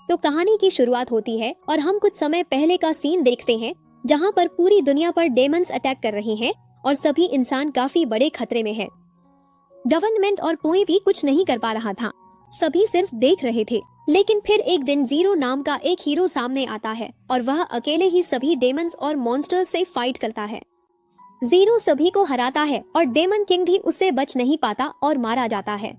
तो कहानी की शुरुआत होती है और हम कुछ समय पहले का सीन देखते हैं जहां पर पूरी दुनिया पर डेमन्स अटैक कर रहे हैं और सभी इंसान काफी बड़े खतरे में है। गवर्नमेंट और कोई भी कुछ नहीं कर पा रहा था, सभी सिर्फ देख रहे थे। लेकिन फिर एक दिन जीरो नाम का एक हीरो सामने आता है और वह अकेले ही सभी डेमन्स और मॉन्स्टर्स से फाइट करता है। जीरो सभी को हराता है और डेमन किंग भी उससे बच नहीं पाता और मारा जाता है।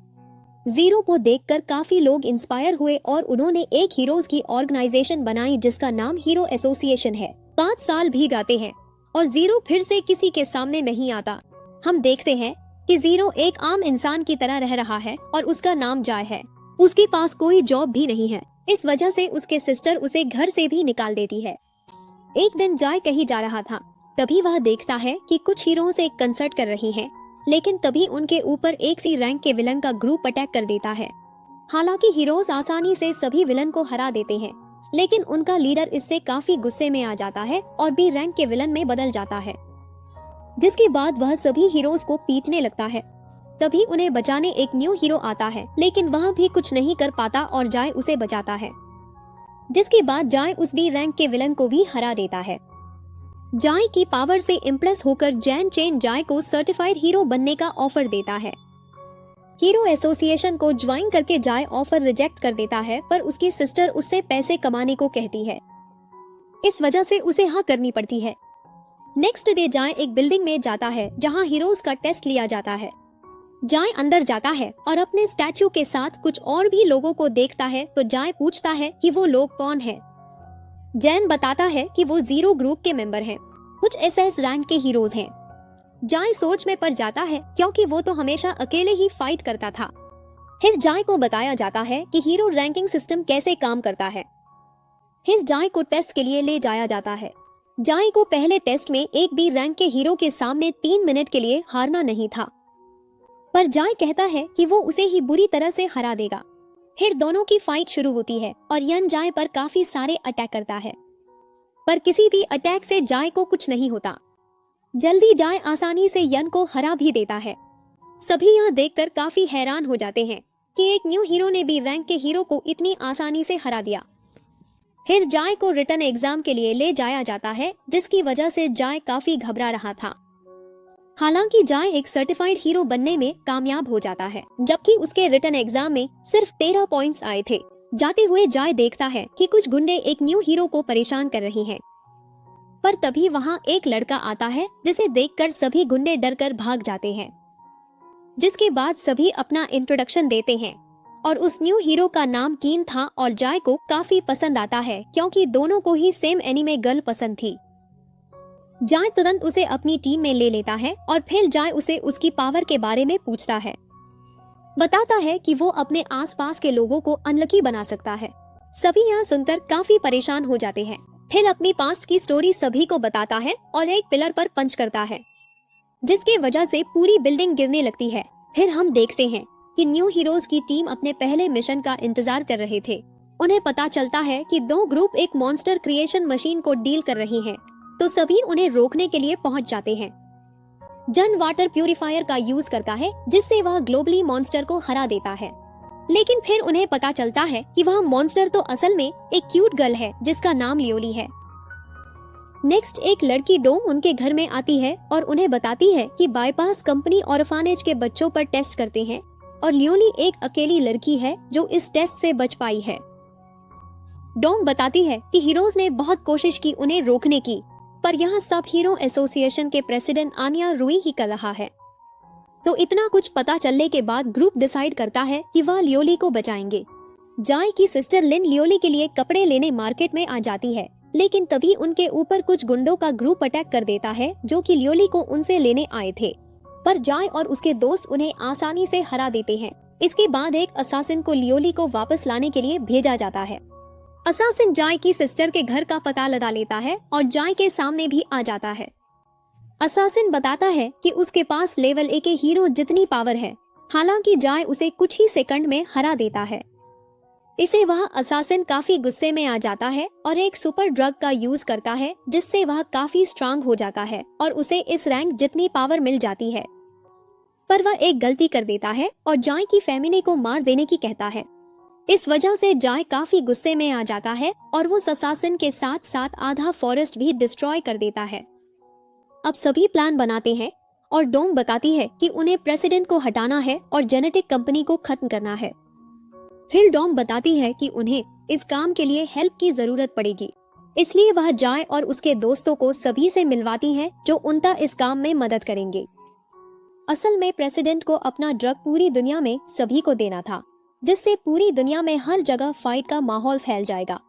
जीरो को देखकर काफी लोग इंस्पायर हुए और उन्होंने एक हीरोज की ऑर्गेनाइजेशन बनाई जिसका नाम हीरो एसोसिएशन है। 5 साल भी जाते हैं और जीरो फिर से किसी के सामने नहीं आता। हम देखते हैं कि जीरो एक आम इंसान की तरह रह रहा है और उसका नाम जाय है। उसके पास कोई जॉब भी नहीं है, इस वजह से उसके सिस्टर उसे घर से भी निकाल देती है। एक दिन जाय कहीं जा रहा था, तभी वह देखता है कि कुछ हीरोज से एक कंसर्ट कर रही हैं, लेकिन तभी उनके ऊपर एक सी रैंक के विलन का ग्रुप अटैक कर देता है। हालांकि हीरोज आसानी से सभी विलन को हरा देते हैं, लेकिन उनका लीडर इससे काफी गुस्से में आ जाता है और बी रैंक के विलन में बदल जाता है, जिसके बाद वह सभी हीरोज को पीटने लगता है। तभी उन्हें बचाने एक न्यू हीरो आता है, लेकिन वह भी कुछ नहीं कर पाता और जाय उसे बचाता है, जिसके बाद जाय उस बी रैंक के विलन को भी हरा देता है। जाय की पावर से इम्प्रेस होकर जैन चेन जाय को सर्टिफाइड हीरो बनने का ऑफर देता है। हीरो एसोसिएशन को ज्वाइन करके जाय ऑफर रिजेक्ट कर देता है, पर उसकी सिस्टर उससे पैसे कमाने को कहती है, इस वजह से उसे हाँ करनी पड़ती है। नेक्स्ट डे जाय एक बिल्डिंग में जाता है जहां हीरोज का टेस्ट लिया जाता है। जाय अंदर जाता है और अपने स्टैचू के साथ कुछ और भी लोगों को देखता है, तो जाय पूछता है कि वो लोग कौन हैं। जैन बताता है कि वो जीरो ग्रुप के मेंबर हैं, कुछ एसएस रैंक के हीरोज हैं। जाय सोच में पड़ जाता है क्योंकि वो तो हमेशा अकेले ही फाइट करता था। हिज जाय को बताया जाता है कि हीरो रैंकिंग सिस्टम कैसे काम करता है। हिज जाय को टेस्ट के लिए ले जाया जाता है। जाय को पहले टेस्ट में एक बी रैंक के हीरो के सामने 3 मिनट के लिए हारना नहीं था, पर जाय कहता है कि वो उसे ही बुरी तरह से हरा देगा। फिर दोनों की फाइट शुरू होती है और यन जाय पर काफी सारे अटैक करता है, पर किसी भी अटैक से जाय को कुछ नहीं होता। जल्दी जाय आसानी से यन को हरा भी देता है। सभी यहाँ देखकर काफी हैरान हो जाते हैं कि एक न्यू हीरो ने बी रैंक के हीरो को इतनी आसानी से हरा दिया। फिर जाय को रिटर्न एग्जाम के लिए ले जाया जाता है, जिसकी वजह से जाय काफी घबरा रहा था। हालांकि जाय एक सर्टिफाइड हीरो बनने में कामयाब हो जाता है, जबकि उसके रिटर्न एग्जाम में सिर्फ 13 पॉइंट्स आए थे। जाते हुए जाय देखता है कि कुछ गुंडे एक न्यू हीरो को परेशान कर रहे हैं, पर तभी वहां एक लड़का आता है जिसे देखकर सभी गुंडे डरकर भाग जाते हैं। जिसके बाद सभी अपना इंट्रोडक्शन देते हैं और उस न्यू हीरो का नाम कीन था और जाय को काफी पसंद आता है क्योंकि दोनों को ही सेम एनीमे गर्ल पसंद थी। जाय तुरंत उसे अपनी टीम में ले लेता है और फिर जाय उसे उसकी पावर के बारे में पूछता है। बताता है कि वो अपने आसपास के लोगों को अनलकी बना सकता है। सभी यहाँ सुनकर काफी परेशान हो जाते हैं। फिर अपनी पास्ट की स्टोरी सभी को बताता है और एक पिलर पर पंच करता है, जिसके वजह से पूरी बिल्डिंग गिरने लगती है। फिर हम देखते हैं कि न्यू हीरोज की टीम अपने पहले मिशन का इंतजार कर रहे थे। उन्हें पता चलता है कि 2 ग्रुप एक मॉन्स्टर क्रिएशन मशीन को डील कर रही हैं, तो सभी उन्हें रोकने के लिए पहुंच जाते हैं। जन वाटर प्यूरिफायर का यूज करता है, जिससे वह ग्लोबली मॉन्स्टर को हरा देता है। लेकिन फिर उन्हें पता चलता है कि वह मॉन्स्टर तो असल में एक क्यूट गर्ल है जिसका नाम लियोली है। नेक्स्ट एक लड़की डोम उनके घर में आती है और उन्हें बताती है कि बाईपास कंपनी ऑर्फनेज के बच्चों पर टेस्ट करते हैं और लियोली एक अकेली लड़की है जो इस टेस्ट से बच पाई है। डोंग बताती है कि हीरोज ने बहुत कोशिश की उन्हें रोकने की, पर यहाँ सब हीरो एसोसिएशन के प्रेसिडेंट आनिया रुई ही कर रहा है। तो इतना कुछ पता चलने के बाद ग्रुप डिसाइड करता है कि वह लियोली को बचाएंगे। जाय की सिस्टर लिन लियोली के लिए कपड़े लेने मार्केट में आ जाती है, लेकिन तभी उनके ऊपर कुछ गुंडों का ग्रुप अटैक कर देता है जो कि लियोली को उनसे लेने आए थे, पर जाय और उसके दोस्त उन्हें आसानी से हरा देते हैं। इसके बाद एक असासिन को लियोली को वापस लाने के लिए भेजा जाता है। असासिन जाय की सिस्टर के घर का पता लगा लेता है और जाय के सामने भी आ जाता है। असासिन बताता है कि उसके पास लेवल 1 के हीरो जितनी पावर है, हालांकि जाय उसे कुछ ही सेकंड में हरा देता है। इसे वह असासिन काफी गुस्से में आ जाता है और एक सुपर ड्रग का यूज करता है, जिससे वह काफी स्ट्रांग हो जाता है और उसे इस रैंक जितनी पावर मिल जाती है। पर वह एक गलती कर देता है और जाय की फैमिली को मार देने की कहता है। इस वजह से जाय काफी गुस्से में आ जाता है और वो ससासिन के साथ साथ आधा फॉरेस्ट भी डिस्ट्रॉय कर देता है। अब सभी प्लान बनाते हैं और डोंग बताती है कि उन्हें प्रेसिडेंट को हटाना है और जेनेटिक कंपनी को खत्म करना है। फिर डोंग बताती है कि उन्हें इस काम के लिए हेल्प की जरूरत पड़ेगी, इसलिए वह जाय और उसके दोस्तों को सभी से मिलवाती है जो उनका इस काम में मदद करेंगे। असल में प्रेसिडेंट को अपना ड्रग पूरी दुनिया में सभी को देना था, जिससे पूरी दुनिया में हर जगह फाइट का माहौल फैल जाएगा।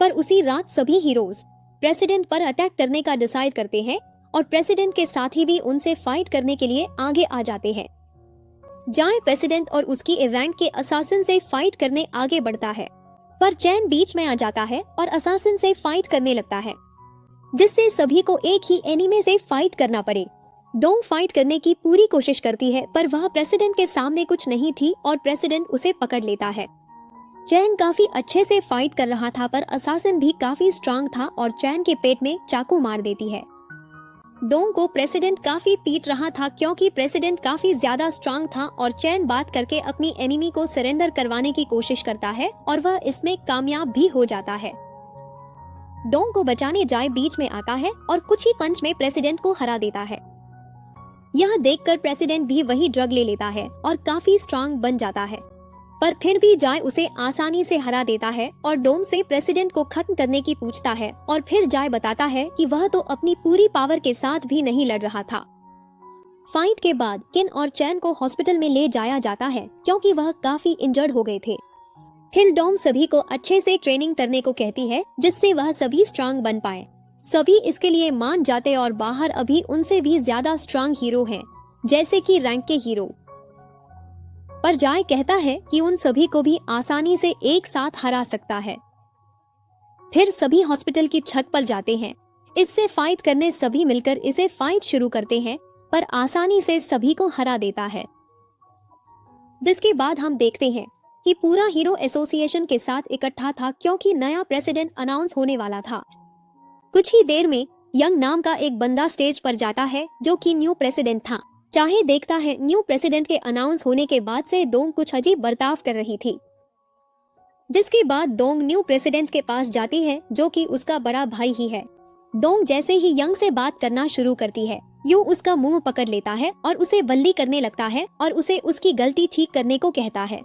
पर उसी रात सभी हीरोज प्रेसिडेंट पर अटैक करने का डिसाइड करते हैं और प्रेसिडेंट के साथी भी उनसे फाइट करने के लिए आगे आ जाते हैं। जाय प्रेसिडेंट और उसकी इवेंट के असासिन से फाइट करने आगे बढ़ता है, पर चैन बीच में आ जाता है और असासिन से फाइट करने लगता है, जिससे सभी को एक ही एनिमी से फाइट करना पड़े। डोंग फाइट करने की पूरी कोशिश करती है, पर वह प्रेसिडेंट के सामने कुछ नहीं थी और प्रेसिडेंट उसे पकड़ लेता है। चैन काफी अच्छे से फाइट कर रहा था, पर असासिन भी काफी स्ट्रांग था और चैन के पेट में चाकू मार देती है। डोंग को प्रेसिडेंट काफी पीट रहा था क्योंकि प्रेसिडेंट काफी ज्यादा स्ट्रांग था और चैन बात करके अपनी एनिमी को सरेंडर करवाने की कोशिश करता है और वह इसमें कामयाब भी हो जाता है। डोंग को बचाने जाय बीच में आता है और कुछ ही पंच में प्रेसिडेंट को हरा देता है। यह देखकर प्रेसिडेंट भी वही ड्रग ले लेता है और काफी स्ट्रांग बन जाता है, पर फिर भी जाय उसे आसानी से हरा देता है और डोंग से प्रेसिडेंट को खत्म करने की पूछता है और फिर जाय बताता है कि वह तो अपनी पूरी पावर के साथ भी नहीं लड़ रहा था। फाइट के बाद किन और चैन को हॉस्पिटल में ले जाया जाता है क्योंकि वह काफी इंजर्ड हो गए थे। फिर डोंग सभी को अच्छे से ट्रेनिंग करने को कहती है जिससे वह सभी स्ट्रांग बन पाए। सभी इसके लिए मान जाते और बाहर अभी उनसे भी ज्यादा स्ट्रांग हीरो हैं, जैसे कि रैंक के हीरो। पर जाय कहता है कि उन सभी को भी आसानी से एक साथ हरा सकता है। फिर सभी हॉस्पिटल की छत पर जाते हैं। इससे फाइट करने सभी मिलकर इसे फाइट शुरू करते हैं, पर आसानी से सभी को हरा देता है। जिसके बाद हम देखते हैं कि पूरा हीरो एसोसिएशन के साथ इकट्ठा था क्योंकि नया प्रेसिडेंट अनाउंस होने वाला था। कुछ ही देर में यंग नाम का एक बंदा स्टेज पर जाता है जो कि न्यू प्रेसिडेंट था। चाहे देखता है न्यू प्रेसिडेंट के अनाउंस होने के बाद से डोंग कुछ अजीब बर्ताव कर रही थी। जिसके बाद डोंग न्यू प्रेसिडेंट के पास जाती है जो कि उसका बड़ा भाई ही है। डोंग जैसे ही यंग से बात करना शुरू करती है, यू उसका मुंह पकड़ लेता है और उसे बल्ली करने लगता है और उसे उसकी गलती ठीक करने को कहता है।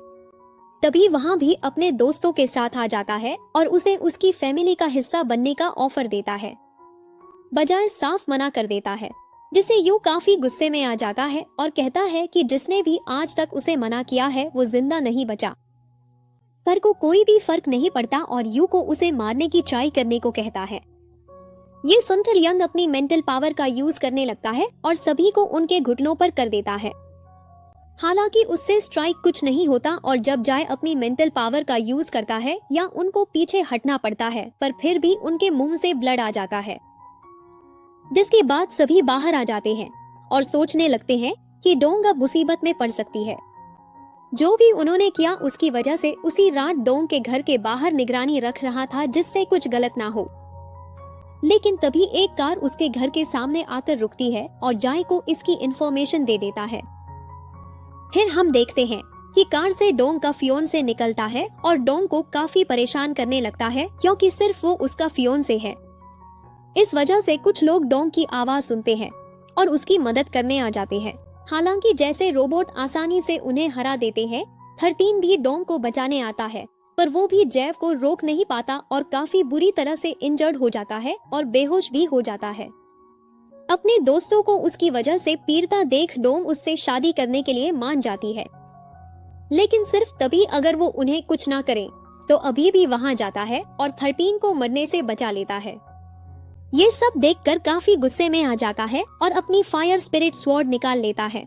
तभी वहाँ भी अपने दोस्तों के साथ आ जाता है और उसे उसकी फैमिली का हिस्सा बनने का ऑफर देता है, बजाय साफ मना कर देता है, जिससे यू काफी गुस्से में आ जाता है और कहता है कि जिसने भी आज तक उसे मना किया है वो जिंदा नहीं बचा। पर को कोई भी फर्क नहीं पड़ता और यू को उसे मारने की ट्राई करने को कहता है। ये सुनकर यंग अपनी मेंटल पावर का यूज करने लगता है और सभी को उनके घुटनों पर कर देता है। हालांकि उससे स्ट्राइक कुछ नहीं होता और जब जाय अपनी मेंटल पावर का यूज करता है या उनको पीछे हटना पड़ता है, पर फिर भी उनके मुंह से ब्लड आ जाता है। जिसके बाद सभी बाहर आ जाते हैं और सोचने लगते हैं कि डोंग अब मुसीबत में पड़ सकती है। जो भी उन्होंने किया उसकी वजह से उसी रात डोंग के घर के बाहर निगरानी रख रहा था जिससे कुछ गलत ना हो। लेकिन तभी एक कार उसके घर के सामने आकर रुकती है और जाय को इसकी इंफॉर्मेशन दे देता है। फिर हम देखते हैं कि कार से डोंग का फियोंसे निकलता है और डोंग को काफी परेशान करने लगता है क्योंकि सिर्फ वो उसका फियोंसे है। इस वजह से कुछ लोग डोंग की आवाज सुनते हैं और उसकी मदद करने आ जाते हैं। हालांकि जैसे रोबोट आसानी से उन्हें हरा देते हैं, 13 भी डोंग को बचाने आता है, पर वो भी जैव को रोक नहीं पाता और काफी बुरी तरह से इंजर्ड हो जाता है और बेहोश भी हो जाता है। अपने दोस्तों को उसकी वजह से पीड़ता देख डोंग उससे शादी करने के लिए मान जाती है, लेकिन सिर्फ तभी अगर वो उन्हें कुछ ना करे। तो अभी भी वहां जाता है और 13 को मरने से बचा लेता है। ये सब देखकर काफी गुस्से में आ जाता है और अपनी फायर स्पिरिट स्वॉर्ड निकाल लेता है।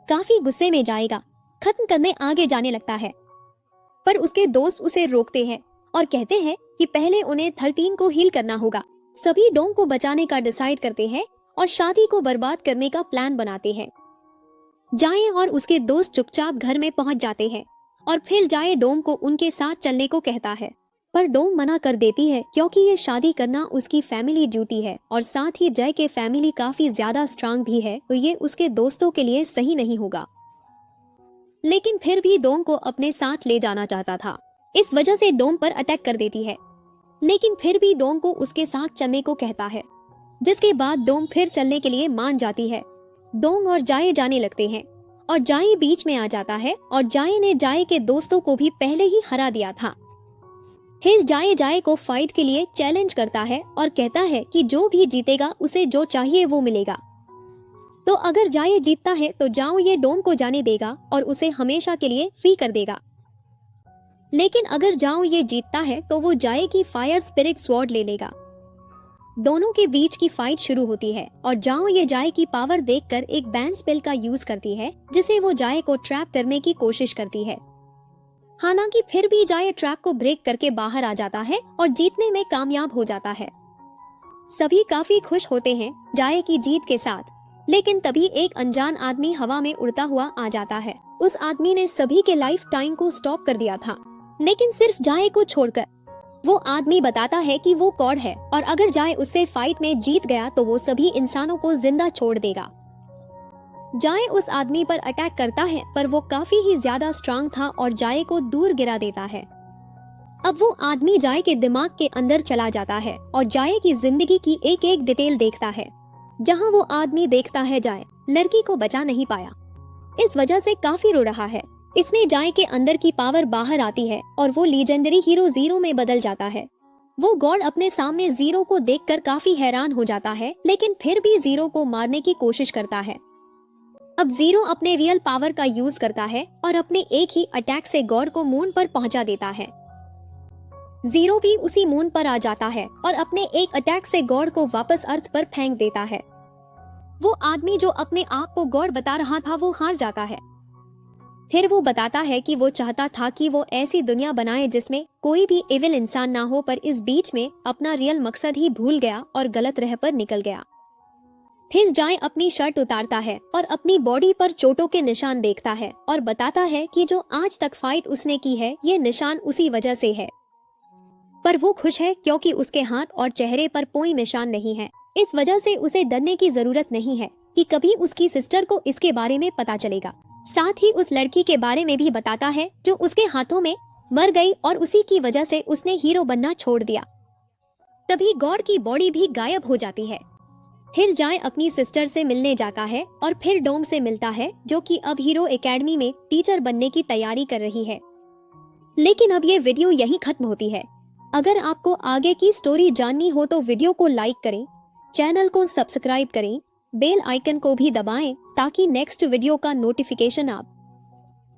काफी गुस्से में जाएगा, खत्म करने आगे जाने लगता है, पर उसके दोस्त उसे रोकते हैं और कहते हैं कि पहले उन्हें 13 को हील करना होगा। सभी डोंग को बचाने का डिसाइड करते हैं और शादी को बर्बाद करने का प्लान बनाते हैं। जाए और उसके दोस्त चुपचाप घर में पहुंच जाते हैं और फिर जाए डोंग को उनके साथ चलने को कहता है, पर डोंग मना कर देती है क्योंकि ये शादी करना उसकी फैमिली ड्यूटी है और साथ ही जय के फैमिली काफी ज्यादा स्ट्रांग भी है, तो ये उसके दोस्तों के लिए सही नहीं होगा। लेकिन फिर भी डोम को अपने साथ ले जाना चाहता था। इस वजह से डोम पर अटैक कर देती है, लेकिन फिर भी डोम को उसके साथ चलने को कहता है, जिसके बाद डोम फिर चलने के लिए मान जाती है। डोंग और जाये जाने लगते हैं और जाये बीच में आ जाता है और जाये ने जाये के दोस्तों को भी पहले ही हरा दिया था। हिज जाये को फाइट के लिए चैलेंज करता है और कहता है कि जो भी जीतेगा उसे जो चाहिए वो मिलेगा। तो अगर जाये जीतता है तो जाओ ये डोम को जाने देगा और उसे हमेशा के लिए फ्री कर देगा। लेकिन अगर जाओ ये जीतता है तो वो जाये की फायर स्पिरिट स्वॉर्ड ले लेगा। दोनों के बीच की फाइट शुरू होती है और जाओ ये जाये की पावर देखकर एक बैन स्पेल का यूज करती है, जिसे वो जाये को ट्रैप करने की कोशिश करती है। हालांकि फिर भी जाये ट्रैप को ब्रेक करके बाहर आ जाता है और जीतने में कामयाब हो जाता है। सभी काफी खुश होते हैं जाये की जीत के साथ, लेकिन तभी एक अनजान आदमी हवा में उड़ता हुआ आ जाता है। उस आदमी ने सभी के लाइफ टाइम को स्टॉप कर दिया था, लेकिन सिर्फ जाये को छोड़कर। वो आदमी बताता है कि वो गॉड है और अगर जाये उससे फाइट में जीत गया तो वो सभी इंसानों को जिंदा छोड़ देगा। जाये उस आदमी पर अटैक करता है, पर वो काफी ही ज्यादा स्ट्रांग था और जाये को दूर गिरा देता है। अब वो आदमी जाये के दिमाग के अंदर चला जाता है और जाये की जिंदगी की एक एक डिटेल देखता है। जहाँ वो आदमी देखता है जाये लड़की को बचा नहीं पाया, इस वजह से काफी रो रहा है। इसने जाये के अंदर की पावर बाहर आती है और वो लीजेंडरी हीरो जीरो में बदल जाता है। वो गॉड अपने सामने जीरो को देखकर काफी हैरान हो जाता है, लेकिन फिर भी जीरो को मारने की कोशिश करता है। अब जीरो अपने रियल पावर का यूज करता है और अपने एक ही अटैक से गॉड को मून पर पहुंचा देता है। जीरो भी उसी मून पर आ जाता है और अपने एक अटैक से गॉड को वापस अर्थ पर फेंक देता है। वो आदमी जो अपने आप को गॉड बता रहा था वो हार जाता है। फिर वो बताता है कि वो चाहता था कि वो ऐसी दुनिया बनाए जिसमें कोई भी इविल इंसान ना हो, पर इस बीच में अपना रियल मकसद ही भूल गया और गलत राह पर निकल गया। फिर जाये अपनी शर्ट उतारता है और अपनी बॉडी पर चोटों के निशान देखता है और बताता है कि जो आज तक फाइट उसने की है ये निशान उसी वजह से है। पर वो खुश है क्योंकि उसके हाथ और चेहरे पर कोई निशान नहीं है। इस वजह से उसे डरने की जरूरत नहीं है कि कभी उसकी सिस्टर को इसके बारे में पता चलेगा। साथ ही उस लड़की के बारे में भी बताता है जो उसके हाथों में मर गई और उसी की वजह से उसने हीरो बनना छोड़ दिया। तभी गॉड की बॉडी भी गायब हो जाती है। फिर जाये अपनी सिस्टर से मिलने जाता है और फिर डोम से मिलता है, जो कि अब हीरो एकेडमी में टीचर बनने की तैयारी कर रही है। लेकिन अब ये वीडियो यहीं खत्म होती है। अगर आपको आगे की स्टोरी जाननी हो तो वीडियो को लाइक करें, चैनल को सब्सक्राइब करें, बेल आइकन को भी दबाएं ताकि नेक्स्ट वीडियो का नोटिफिकेशन आप